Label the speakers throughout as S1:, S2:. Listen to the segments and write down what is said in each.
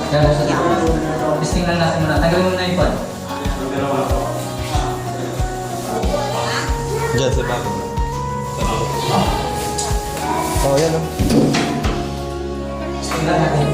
S1: Yan, sa testing lang natin muna. Tanggalin mo na yung pod.
S2: Diyan sa bago. Oh, yan o.
S1: Testing lang natin.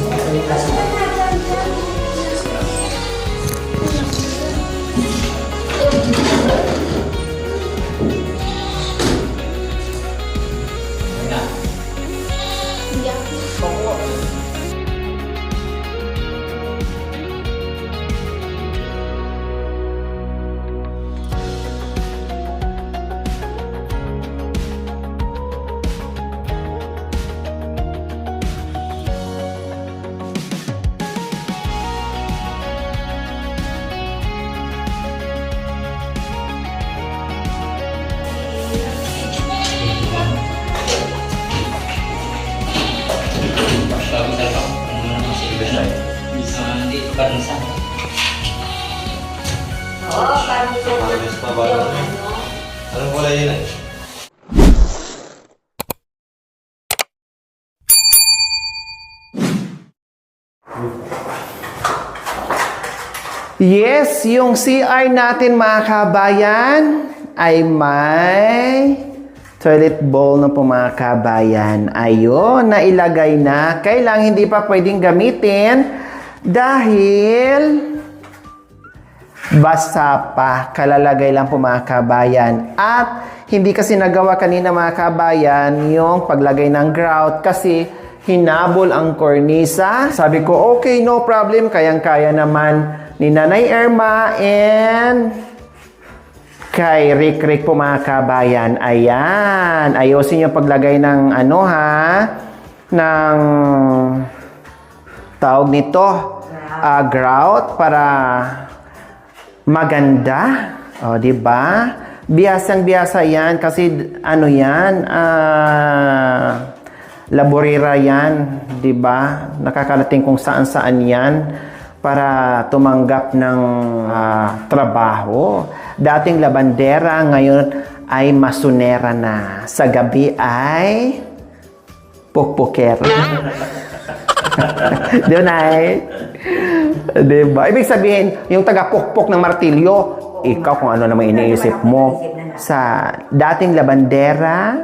S1: Dito pa rin sa
S2: Mabilis pa ba? Anong kulay yun eh?
S3: Yes, yung CR natin mga kabayan ay may toilet bowl na po mga kabayan. Ayun, nailagay na. Kailang hindi pa pwedeng gamitin dahil basta pa. Kalalagay lang po mga kabayan. At hindi kasi nagawa kanina mga kabayan yung paglagay ng grout kasi hinabol ang kornisa. Sabi ko, okay, no problem. Kayang-kaya naman ni Nanay Irma and kay Rick po mga kabayan. Ayan. Ayusin yung paglagay ng ano ha, ng tawag nito, grout para maganda. O, di ba? Biyasang-biyasa yan kasi ano yan, laborera yan, di ba? Nakakarating kung saan-saan yan para tumanggap ng trabaho. Dating labandera, ngayon ay masunera na. Sa gabi ay pukpukera. Doon ay, diba? Ibig sabihin, yung taga-pukpok ng martilyo, ikaw kung ano naman iniisip mo. Sa dating labandera,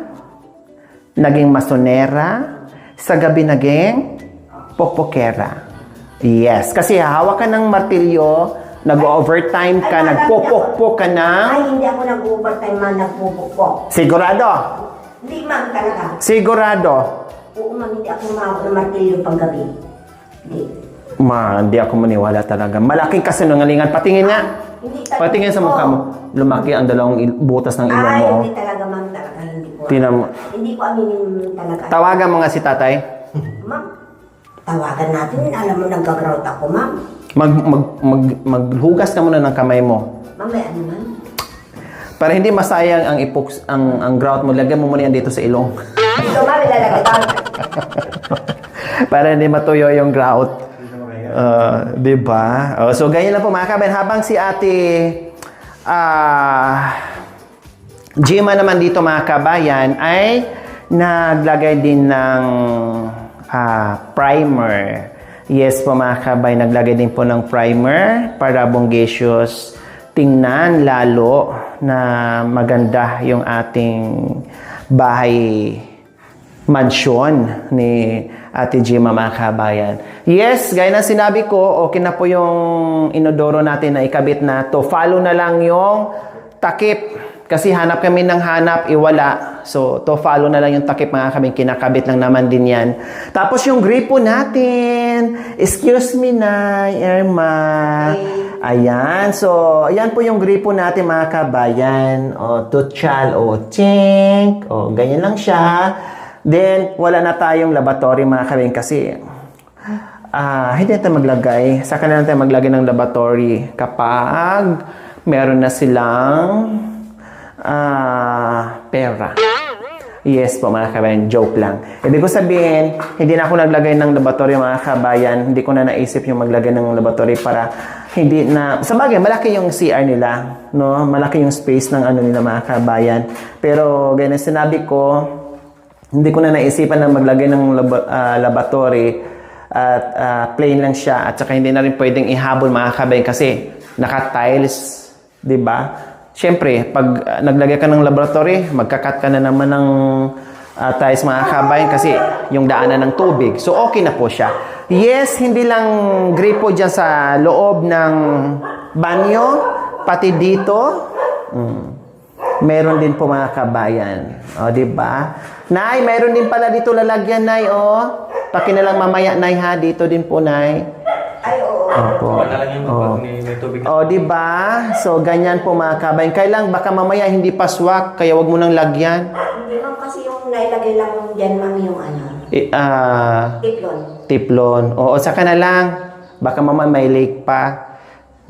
S3: naging masonera, sa gabi naging pukpukera. Yes, kasi hawak ka ng martilyo, nag-overtime ka, nagpupukpok ka ng...
S4: Ay, hindi ako nag-overtime man, nagpupukpok.
S3: Sigurado?
S4: Hindi man talaga.
S3: Sigurado?
S4: Oo man, hindi ako umawag ng martilyo panggabi. Hindi.
S3: Hindi ako maniwala talaga. Malaking kasinungalingan. Patingin nga.
S4: Hindi talaga.
S3: Patingin sa mukha mo. Lumaki ang dalawang butas ng ilong
S4: Ay,
S3: mo.
S4: hindi talaga man talaga. Hindi ko.
S3: Tingnan mo.
S4: Hindi ko aminin talaga.
S3: Tawagan mo nga si tatay.
S4: Ma'am, tawagan natin. Alam mo, nag-grout ako, ma'am.
S3: Maghugas ka muna ng kamay mo.
S4: Ma'am, may ano man?
S3: Para hindi masayang ang ang grout mo, lagyan mo muna yan dito sa ilong.
S4: Ito, ma'am, ilalagay ko.
S3: Para hindi matuyo yung grout. Diba? So, ganyan lang po mga kabayan. Habang si ate Gima naman dito mga kabayan ay naglagay din ng primer. Yes po mga kabayan, naglagay din po ng primer para bonggacious tingnan lalo na maganda yung ating bahay mansyon ni Ate Gima mga kabayan. Yes, gaya ng sinabi ko, okay na po yung inodoro natin na ikabit na to. Follow na lang yung takip. Kasi hanap kami ng hanap, iwala. So, to follow na lang yung takip mga kami. Kinakabit lang naman din yan. Tapos yung gripo natin. Excuse me na, Irma. Ayan. So, ayan po yung gripo natin mga kabayan. O, tutsyal. O, chink. O, ganyan lang siya. Then, wala na tayong laboratory mga kabing kasi hindi natin maglagay. Saka na natin maglagay ng laboratory kapag meron na silang pera. Yes po mga kabayan, joke lang. Ibig ko sabihin, hindi na ako naglagay ng laboratory mga kabayan. Hindi ko na naisip yung maglagay ng laboratory para hindi na... Sa bagay, malaki yung CR nila. No? Malaki yung space ng ano nila mga kabayan. Pero ganyan sinabi ko, hindi ko na naisipan na maglagay ng laboratory at plain lang siya at saka hindi na rin pwedeng ihabol mga kabayan kasi naka-tiles, 'di ba? Siyempre, pag naglagay ka ng laboratory, magkakat ka na naman ng tiles mga kabayan kasi yung daanan ng tubig. So okay na po siya. Yes, hindi lang gripo dyan sa loob ng banyo, pati dito. Meron din po mga kabayan. O, di ba? Nay, meron din pala dito lalagyan, Nay, o. Paki na lang mamaya, Nay, ha? Dito din po, Nay.
S4: Ay, oo.
S3: Opo.
S2: Wala lang yung pag may tubig na.
S3: O, di ba? So, ganyan po mga kabayan. Kailang baka mamaya hindi paswak, kaya wag mo nang lagyan.
S4: Hindi ma'am, kasi yung nailagay lang dyan, ma'am, yung ano, tiplon.
S3: Tiplon. Oo, saka na lang. Baka mamaya may leak pa.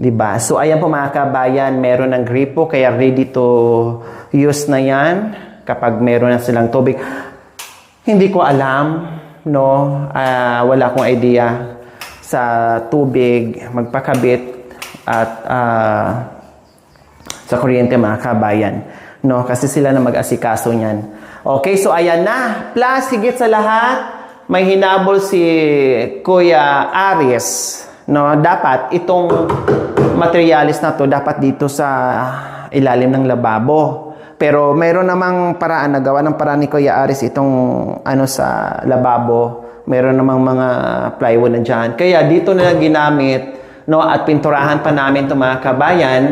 S3: 'Di ba? So ayan po mga kabayan, meron ng gripo kaya ready to use na 'yan kapag meron na silang tubig. Hindi ko alam, no? Wala akong idea sa tubig magpakabit at sa kuryente mga kabayan, no? Kasi sila na mag-asikaso niyan. Okay, so ayan na. Plus higit sa lahat, may hinabol si Kuya Aris, no? Dapat itong materialis na to dapat dito sa ilalim ng lababo. Pero mayroon namang paraan, nagawa ng paraan ni Kuya Aris itong ano sa lababo. Mayroon namang mga plywood na dyan. Kaya dito na ginamit, no? At pinturahan pa namin ito mga kabayan,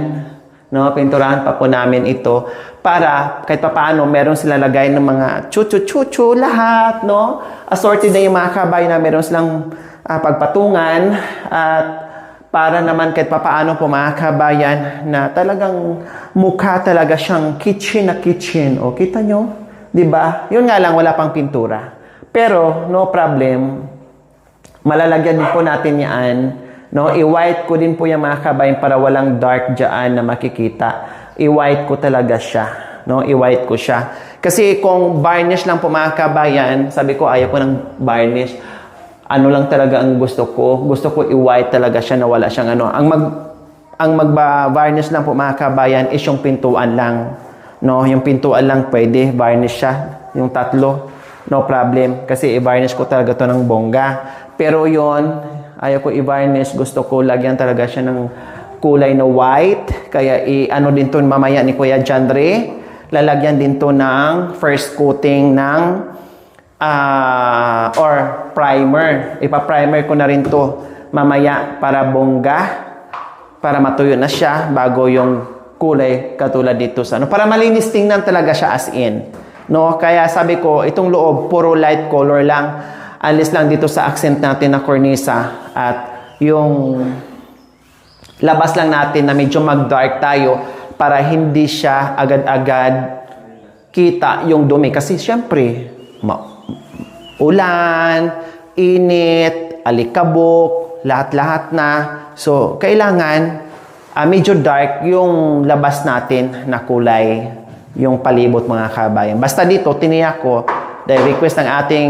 S3: no? Pinturahan pa po namin ito para kahit papaano meron sila lagay ng mga chuchu lahat, no? Assorted na yung mga kabayan na meron silang pagpatungan at para naman kahit papaano po mga kabayan na talagang mukha talaga siyang kitchen na kitchen. O, kita nyo? Diba? Yun nga lang, wala pang pintura. Pero, no problem. Malalagyan din po natin yan. No? I-white ko din po yung mga kabayan para walang dark dyan na makikita. I-white ko talaga siya. No? I-white ko siya. Kasi kung varnish lang po mga kabayan, sabi ko ayaw ko ng varnish. Ano lang talaga ang gusto ko. Gusto ko i-white talaga siya na wala siyang ano. Ang magba-varnish lang po mga kabayan is yung pintuan lang. No, yung pintuan lang pwede varnish siya. Yung tatlo, no problem. Kasi i-varnish ko talaga to ng bongga. Pero yon ayaw ko i-varnish. Gusto ko lagyan talaga siya ng kulay na white. Kaya ano din to mamaya ni Kuya Jandre. Lalagyan din to ng first coating ng or primer. Ipa-primer ko na rin to mamaya para bongga, para matuyo na siya bago yung kulay katulad dito sa ano. Para malinis tingnan talaga siya as in. No? Kaya sabi ko, itong loob, puro light color lang. Alis lang dito sa accent natin na cornisa at yung labas lang natin na medyo mag-dark tayo para hindi siya agad-agad kita yung dumi. Kasi syempre, ulan, init, alikabok, lahat-lahat na. So, kailangan medyo dark yung labas natin na kulay, yung palibot mga kabayan. Basta dito, tiniyak ko, dahil request ng ating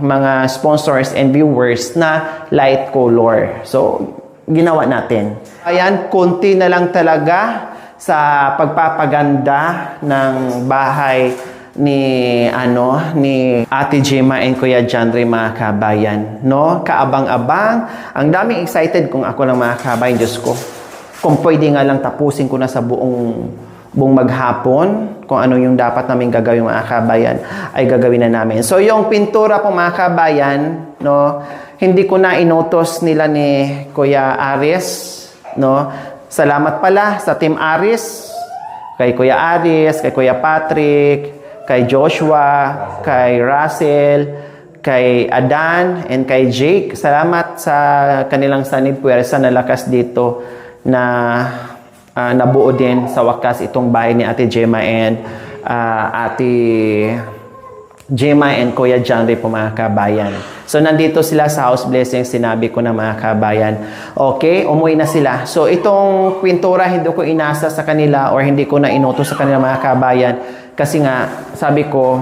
S3: mga sponsors and viewers na light color. So, ginawa natin. Ayan, konti na lang talaga sa pagpapaganda ng bahay ni Ate Gemma and Kuya Jandre mga kabayan, no? Kaabang-abang. Ang daming excited kung ako lang mga kabayan, Diyos ko. Kung pwede nga lang tapusin ko na sa buong maghapon, kung ano yung dapat namin gagawin mga kabayan, ay gagawin na namin. So yung pintura po mga kabayan, no? Hindi ko na inutos nila ni Kuya Aris, no? Salamat pala sa Team Aris, kay Kuya Aris, kay Kuya Patrick, kay Joshua, kay Russell, kay Adan, and kay Jake. Salamat sa kanilang sanib puwersa na lakas dito na nabuo din sa wakas itong bahay ni Ate Gemma and Ate Gemma and Kuya Jandre po mga kabayan. So nandito sila sa house blessing, sinabi ko na mga kabayan. Okay, umuwi na sila. So itong pintura hindi ko inasa sa kanila or hindi ko na inutos sa kanila mga kabayan. Kasi nga, sabi ko,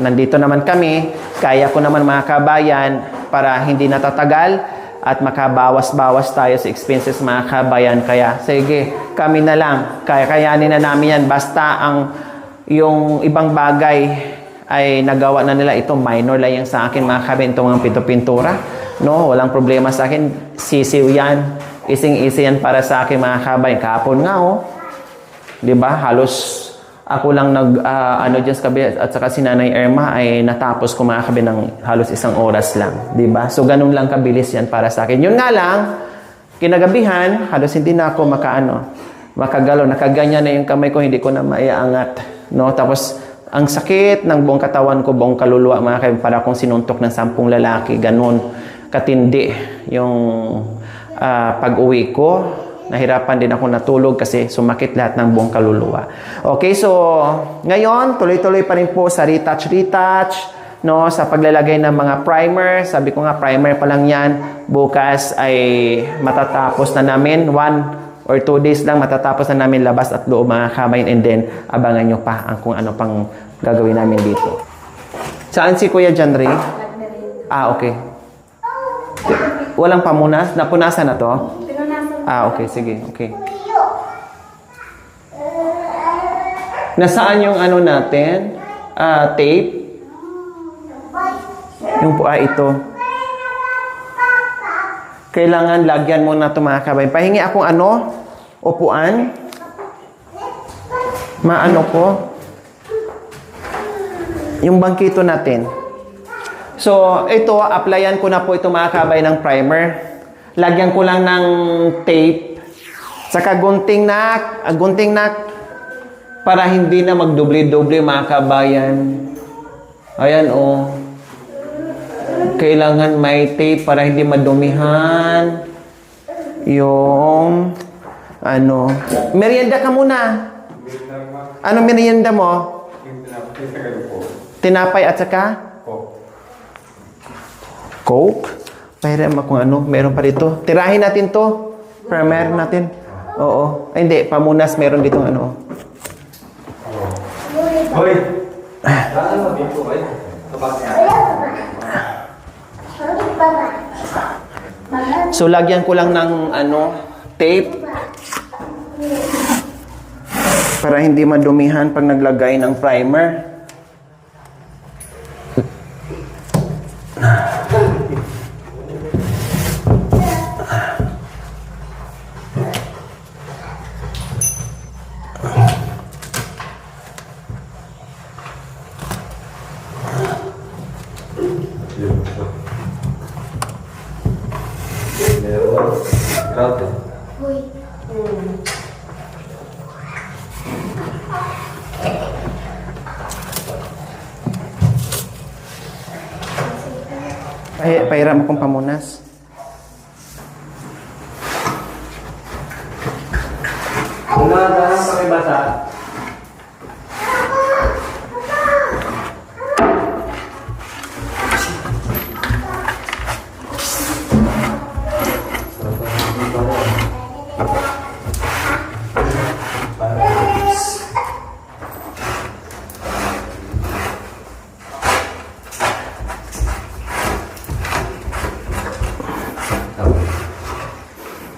S3: nandito naman kami, kaya ko naman mga kabayan para hindi natatagal at makabawas-bawas tayo sa expenses mga kabayan. Kaya, sige, kami na lang. Kayanin na namin yan. Basta yung ibang bagay ay nagawa na nila. Ito, minor lang yung sa akin mga kabayan, itong mga pintura. No, walang problema sa akin. Sisiw yan. Ising-isi yan para sa akin mga kabay. Kahapon nga, oh. Diba? Halos ako lang ano dyan sa kabi at saka si Nanay Irma ay natapos ko mga kabi ng halos 1 oras lang. Diba? So, ganun lang kabilis yan para sa akin. Yun nga lang, kinagabihan, halos hindi na ako makagalaw. Nakaganyan na yung kamay ko, hindi ko na maiangat. No? Tapos, ang sakit ng buong katawan ko, buong kaluluwa, mga kabi, para akong sinuntok ng 10 lalaki. Ganun katindi yung pag-uwi ko. Nahirapan din ako natulog kasi sumakit lahat ng buong kaluluwa. Okay, so ngayon, tuloy-tuloy pa rin po sa retouch, no, sa paglalagay ng mga primer. Sabi ko nga, primer pa lang yan. Bukas ay matatapos na namin. 1 or 2 days lang matatapos na namin labas at loob mga kabay. And then, abangan nyo pa ang kung ano pang gagawin namin dito. Saan si Kuya John Ray? Okay. Walang pamunas? Napunasan na to? Okay, sige, okay. Nasaan yung ano natin? Tape? Yung po, ito. Kailangan lagyan muna ito mga kabay. Pahingi akong upuan. Maano ko? Yung bangkito natin. So, ito, applyan ko na po ito mga kabay ng primer. Lagyan ko lang ng tape. Saka gunting na para hindi na magdoble-doble mga kabayan. Ayan, oh. Kailangan may tape para hindi madumihan. Yung, merienda ka muna. Ano merienda mo? Tinapay at saka? Coke? Pahiram kung meron pa dito. Tirahin natin to. Primer natin. Oo. Ay, hindi. Pamunas meron dito
S2: Hoy! Saan mo dito kayo?
S3: So, lagyan ko lang ng tape. Para hindi madumihan pag naglagay ng primer.
S2: Grabe.
S3: Pahiram akong pamunas.
S1: Dahan pakibasa.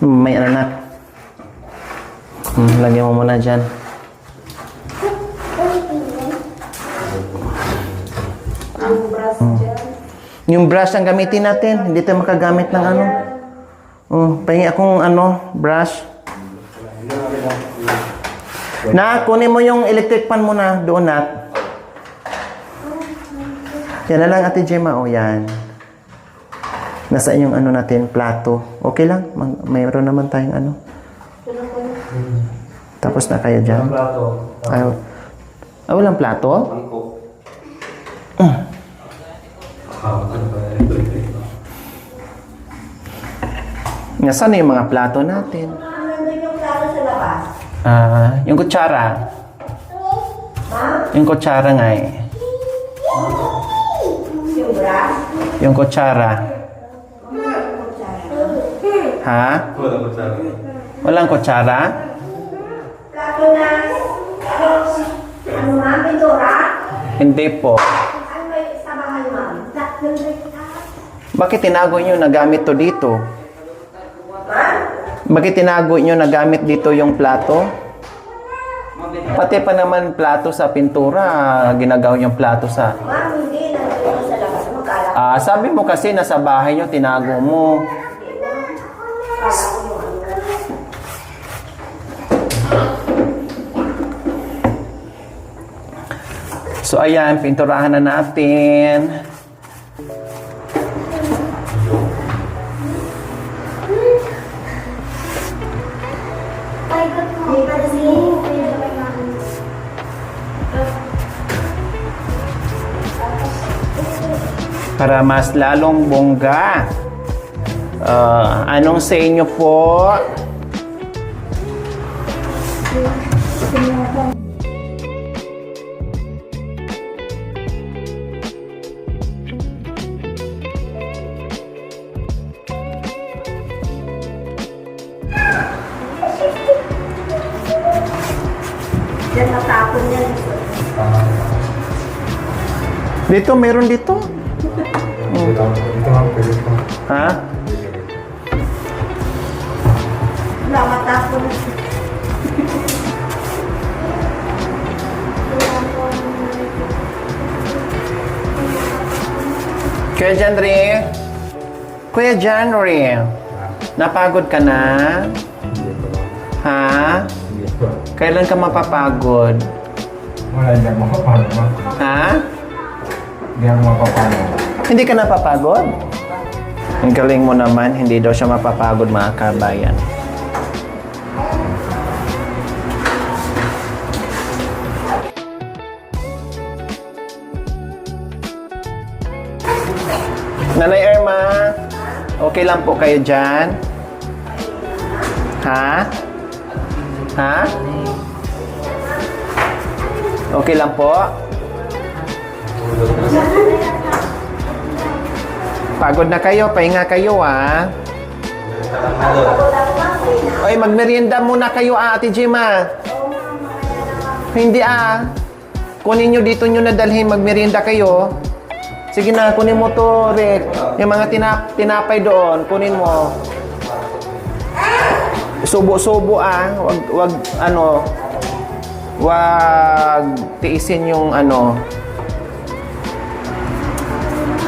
S3: May anak. Lagyan mo muna dyan. Yung brush ang gamitin natin. Hindi tayo makagamit ng pahingi akong brush. Na, kunin mo yung electric fan muna doon, Nak. Yan na lang, Ate Gemma. Yan. Nasa yung natin, plato. Okay lang. Mayroon naman tayong Tapos na kaya dyan.
S2: Plato.
S3: Walang plato?
S2: Mangkok.
S3: Nasaan na yung mga plato natin?
S4: Nandun yung plato sa labas.
S3: Yung kutsara. Yung kutsara nga
S4: Yung brush.
S3: Yung kutsara. Ha?
S2: Walang kutsara.
S3: Walang kutsara?
S4: Plato na, pintura?
S3: Hindi po.
S4: Ano ba yung sa bahay, ma'am?
S3: Bakit tinago nyo na gamit to dito? Bakit tinago nyo na gamit dito yung plato? Pati pa naman plato sa pintura, ginagawa yung plato sa...
S4: Ma'am, hindi. Nandun sa labas. Magkala.
S3: Sabi mo kasi nasa bahay nyo, tinago mo. So ayan, pinturahan na natin. Para mas lalong bongga. Anong sa inyo po?
S4: Diyan natapon yan.
S3: Dito, meron dito. Ha?
S4: Wala matapon.
S3: Kuya Janry? Kuya Janry? Napagod ka na? Ha? Kailan ka mapapagod?
S2: Wala, hindi ako mapapagod.
S3: Ha?
S2: Hindi ako mapapagod.
S3: Hindi ka napapagod? Ang galing mo naman, hindi daw siya mapapagod mga kabayan. Nanay Irma, okay lang po kayo dyan? Ha? Ha? Okay lang po? Pagod na kayo, pahinga kayo Oy, magmerienda muna kayo Ate Gemma. Hindi Kunin nyo dito nyo na dalhin, magmerienda kayo. Sige na, kunin mo to, Rick. Yung mga tinapay doon, kunin mo. Subo-subo wag tiisin yung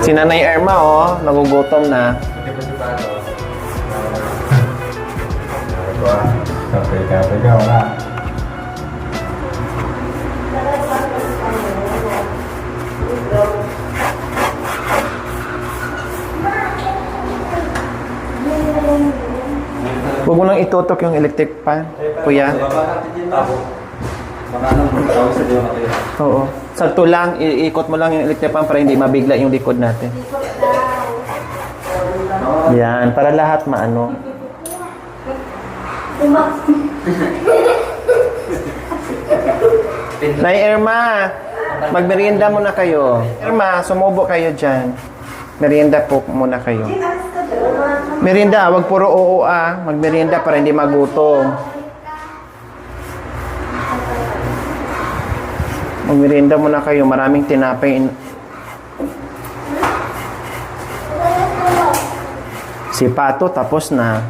S3: Si Nanay Irma, nagugutom na.
S2: Kape ka, wala.
S3: Huwag mo lang itutok yung electric pan, kuya. Oo. Sakto lang, iikot mo lang yung electric pan para hindi mabigla yung likod natin. Yan, para lahat maano. Nay Irma, magmerienda muna kayo. Irma, sumubo kayo dyan. Merienda po muna kayo. Merienda, wag puro oo Magmerienda para hindi magutom. Magmerienda muna kayo, maraming tinapay. Si Pato tapos na.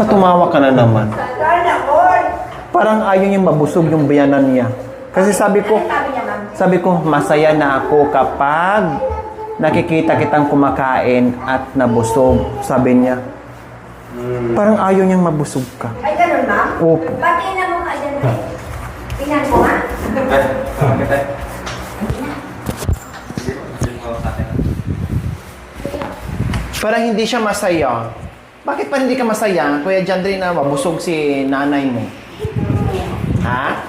S3: Tumawa ka na naman. Parang ayaw niyang mabusog yung bayanan niya. Kasi sabi ko, masaya na ako kapag nakikita kitang kumakain at nabusog. Sabi niya. Parang ayaw niyang mabusog ka.
S4: Ay, ganun, ma'am?
S3: Opo.
S4: Ba't ina mo ka dyan? Tingnan ko, ha?
S3: Parang hindi siya masaya. Bakit pa hindi ka masaya? Kuya Jandre na mabusog si nanay mo. Ha?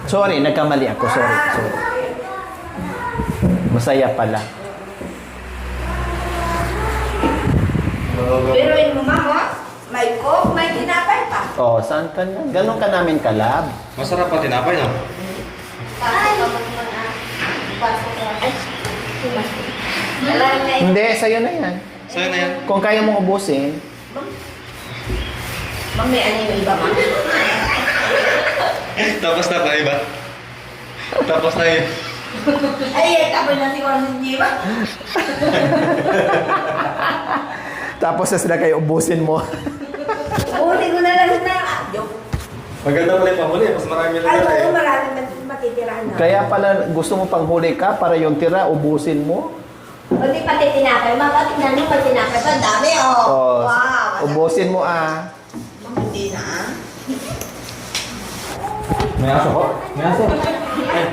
S3: Sorry, nagkamali ako. Sorry. Masaya pala.
S4: Biruin mo, mama. May coke, may tinapay pa.
S3: Oh, saan ka na? Ganon ka namin kalab.
S2: Masarap pa tinapay, no?
S3: Hindi, sa'yo na yan.
S2: Sa'yo na yan.
S3: Kung kaya mong ubusin,
S4: Ma'am, may ano yung iba, ma'am?
S2: Tapos na ba, iba? Tapos na yun.
S4: Ay, tapos na si Juan, di ba?
S3: tapos na sila kayo ubusin mo.
S4: Uli ko na lang na. Joke.
S2: Maganda pala yung pamuli. Mas marami lang
S4: Ay,
S2: yan
S4: oo,
S2: eh.
S4: maraming matitirahan na.
S3: Kaya pala gusto mo panghuli ka para yung tira ubusin mo.
S4: Hindi pati tinapay. Ma'am, tingnan mo pag tinapay pa. Ang dami, oh.
S3: Oh,
S4: Wow.
S3: ubusin mo ah.
S4: Ma'am, hindi na.
S2: May aso ko? May aso.
S4: Ay,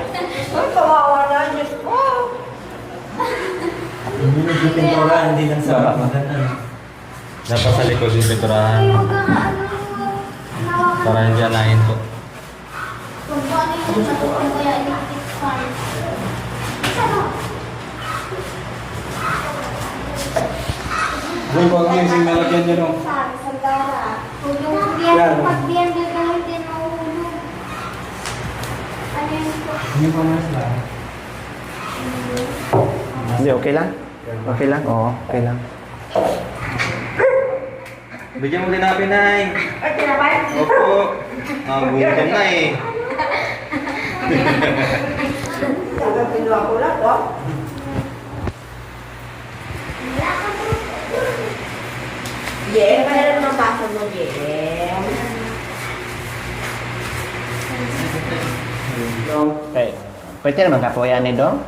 S4: kawawa na. Diyos ko.
S1: Hindi nagpipintura, hindi lang sa maganda.
S2: Dapat sa likod yung pinturahan. Para hindi anahin po.
S1: Doon po ang yung nalagyan nyo nung. Hindi pa mas lang.
S3: Hindi, okay lang? Okay lang? Oo, okay lang.
S2: Bigyan mo din natin, Nay.
S4: Ay, tinapay?
S2: Opo. Nagutom na eh.
S4: Talagang pinuha ko lang, oh. Yeah, kaya naman baso mo, yeah.
S3: Okay. Pwede naman kapoy yan dong.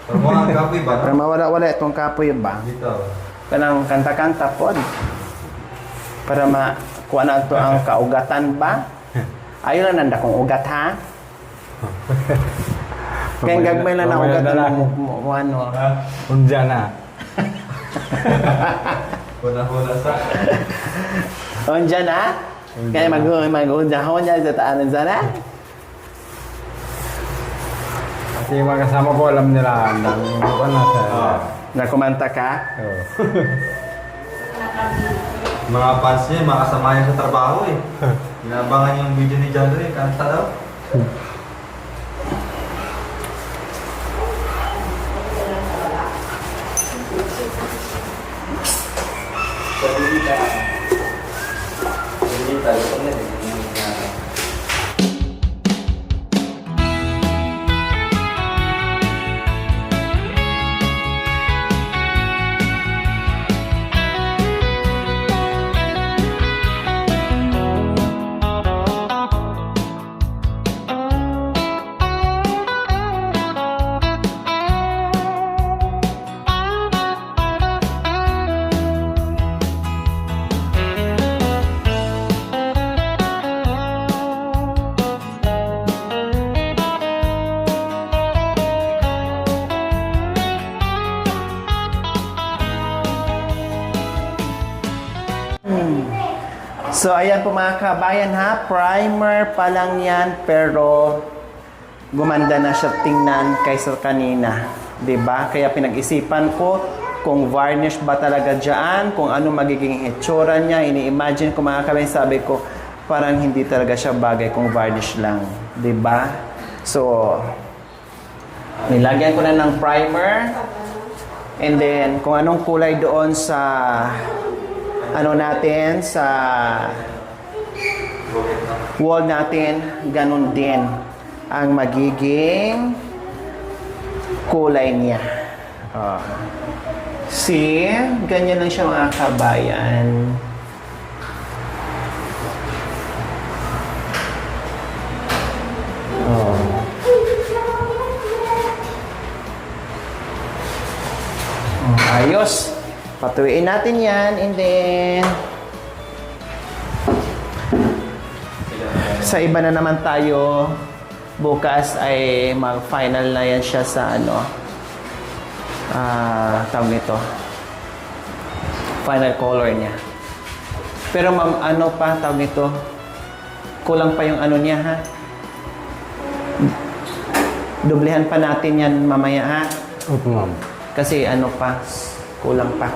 S2: Pero mga kapoy ba?
S3: Para mawala-wala itong kapoy ba?
S2: Dito.
S3: Kanang kanta-kanta po. Para makuha na ito ang kaugatan ba? Ayaw na nanda kong ugat ha? Kaya gagmay lang na ugat mo ano.
S1: Undiyan na.
S2: Hula-hula sa.
S3: Undiyan ha? Kaya mag-undiyan ho niya sa taanan sana?
S1: Kasi yung mga kasama ko, alam nila nang ako na sa...
S3: Nakumanta ka?
S1: Oo.
S2: Mga fans niya, mga kasama niya sa trabaho eh. Inabangan yung video ni Jado eh. Kanta daw.
S3: So, ayan po mga kabayan ha, primer pa lang yan, pero gumanda na siya tingnan kaysa kanina. 'Di ba? Kaya pinag-isipan ko kung varnish ba talaga dyan, kung ano magiging itsura niya. Ini-imagine ko mga kabayan, sabi ko, parang hindi talaga siya bagay kung varnish lang. 'Di ba? So, nilagyan ko na ng primer. And then, kung anong kulay doon sa ano natin sa wall natin, ganun din ang magiging kulay niya. See? Ganyan lang siya mga kabayan. Ayos. Patuwiin natin yan, and then sa iba na naman tayo. Bukas ay mag-final na yan siya sa ano, tawag nito, final color niya. Pero ano pa tawag nito, Kulang pa yung ano niya, ha? Doblehan pa natin yan mamaya, ha?
S5: Opo, ma'am.
S3: Kasi ano pa, kulang pa.